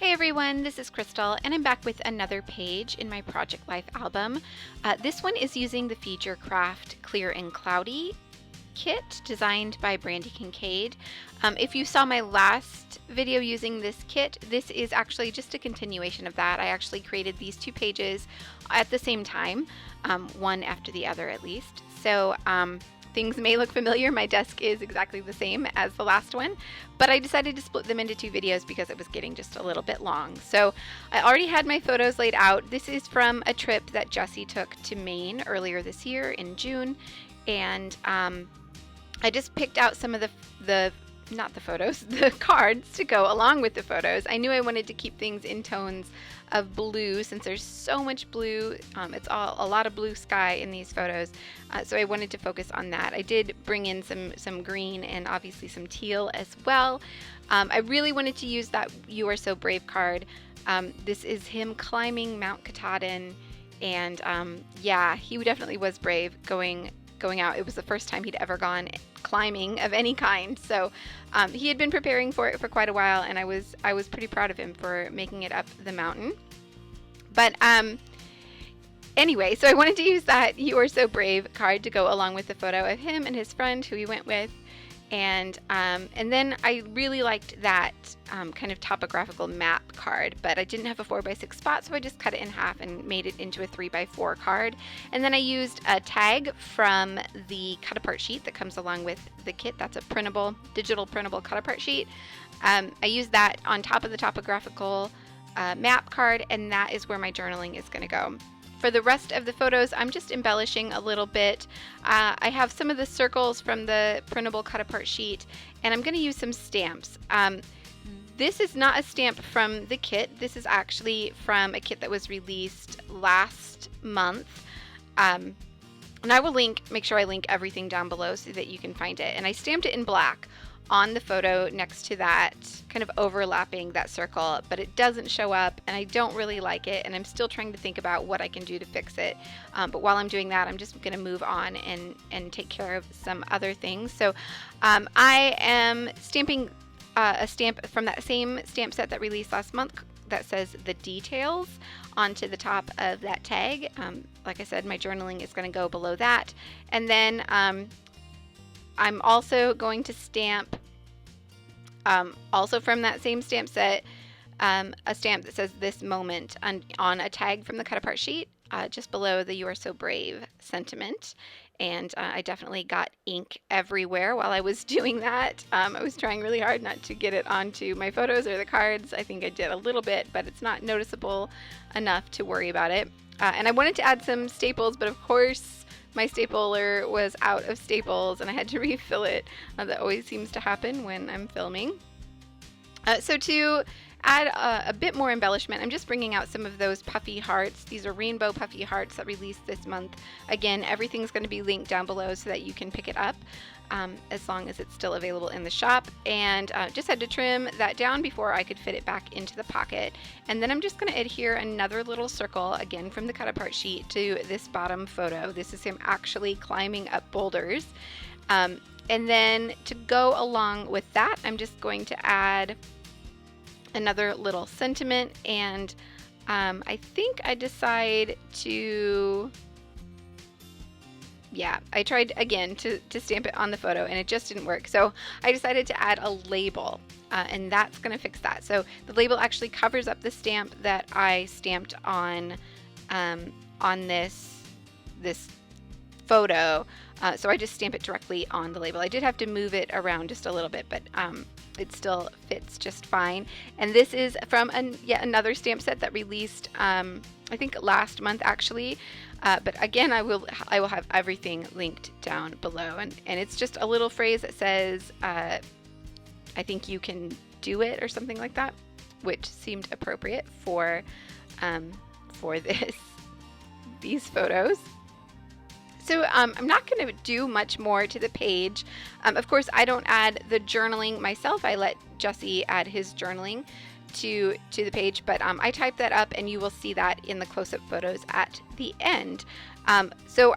Hey everyone, this is Crystal, and I'm back with another page in my Project Life album. This one is using the Feed Your Craft Clear and Cloudy kit designed by Brandi Kincaid. If you saw my last video using this kit, this is actually just a continuation of that. I actually created these two pages at the same time, one after the other at least. So things may look familiar. My desk is exactly the same as the last one, but I decided to split them into two videos because it was getting just a little bit long. So I already had my photos laid out. This is from a trip that Jessie took to Maine earlier this year in June, and I just picked out some of not the photos, the cards to go along with the photos. I knew I wanted to keep things in tones of blue since there's so much blue. It's a lot of blue sky in these photos, so I wanted to focus on that. I did bring in some green and obviously some teal as well. I really wanted to use that "You Are So Brave" card. This is him climbing Mount Katahdin, and yeah, he definitely was brave going out. It was the first time he'd ever gone climbing of any kind, so he had been preparing for it for quite a while, and I was pretty proud of him for making it up the mountain. But anyway, so I wanted to use that "You Are So Brave" card to go along with the photo of him and his friend who he went with, and then I really liked that kind of topographical map card, but I didn't have a 4x6 spot, so I just cut it in half and made it into a 3x4 card. And then I used a tag from the cut apart sheet that comes along with the kit. That's a digital printable cut apart sheet. I used that on top of the topographical map card, and that is where my journaling is going to go. For the rest of the photos, I'm just embellishing a little bit. I have some of the circles from the printable cut apart sheet, and I'm going to use some stamps. This is not a stamp from the kit. This is actually from a kit that was released last month. And I will make sure I link everything down below so that you can find it. And I stamped it in black on the photo next to that, kind of overlapping that circle, but it doesn't show up, and I don't really like it, and I'm still trying to think about what I can do to fix it. But while I'm doing that, I'm just going to move on and take care of some other things. So I am stamping a stamp from that same stamp set that released last month that says "The Details" onto the top of that tag. Like I said, my journaling is going to go below that. And then I'm also going to stamp, also from that same stamp set, a stamp that says "This Moment" on a tag from the cut apart sheet, just below the "You Are So Brave" sentiment. And I definitely got ink everywhere while I was doing that. I was trying really hard not to get it onto my photos or the cards. I think I did a little bit, but it's not noticeable enough to worry about it. And I wanted to add some staples, but of course my stapler was out of staples and I had to refill it. That always seems to happen when I'm filming. So to add a bit more embellishment, I'm just bringing out some of those puffy hearts. These are rainbow puffy hearts that released this month. Again, everything's going to be linked down below so that you can pick it up as long as it's still available in the shop. And just had to trim that down before I could fit it back into the pocket. And then I'm just going to adhere another little circle, again from the cut apart sheet, to this bottom photo. This is him actually climbing up boulders. And then to go along with that, I'm just going to add another little sentiment, and I think I decide to, I tried again to stamp it on the photo and it just didn't work, so I decided to add a label, and that's going to fix that. So the label actually covers up the stamp that I stamped on this photo, so I just stamp it directly on the label. I did have to move it around just a little bit, but it still fits just fine. And this is from yet another stamp set that released, I think last month actually. But again, I will have everything linked down below. And it's just a little phrase that says, "I think you can do it," or something like that, which seemed appropriate for these photos. So I'm not going to do much more to the page. Of course, I don't add the journaling myself. I let Jessie add his journaling to the page, but I type that up and you will see that in the close-up photos at the end. So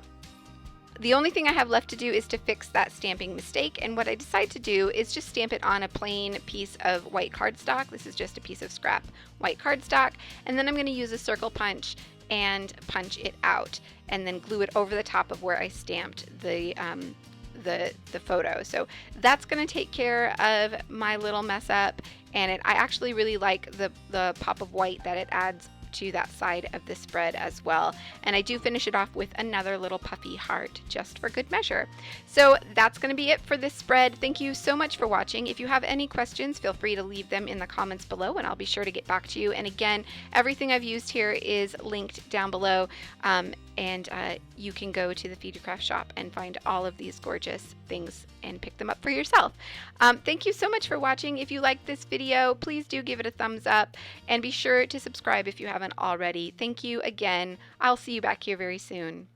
The only thing I have left to do is to fix that stamping mistake, and what I decide to do is just stamp it on a plain piece of white cardstock. This is just a piece of scrap white cardstock, and then I'm going to use a circle punch and punch it out, and then glue it over the top of where I stamped the photo. So that's going to take care of my little mess up, and I actually really like the pop of white that it adds to that side of the spread as well. And I do finish it off with another little puffy heart just for good measure. So that's going to be it for this spread. Thank you so much for watching. If you have any questions, feel free to leave them in the comments below and I'll be sure to get back to you. And again, everything I've used here is linked down below, and you can go to the Feed Your Craft shop and find all of these gorgeous things and pick them up for yourself. Thank you so much for watching. If you liked this video, please do give it a thumbs up and be sure to subscribe if you haven't already. Thank you again. I'll see you back here very soon.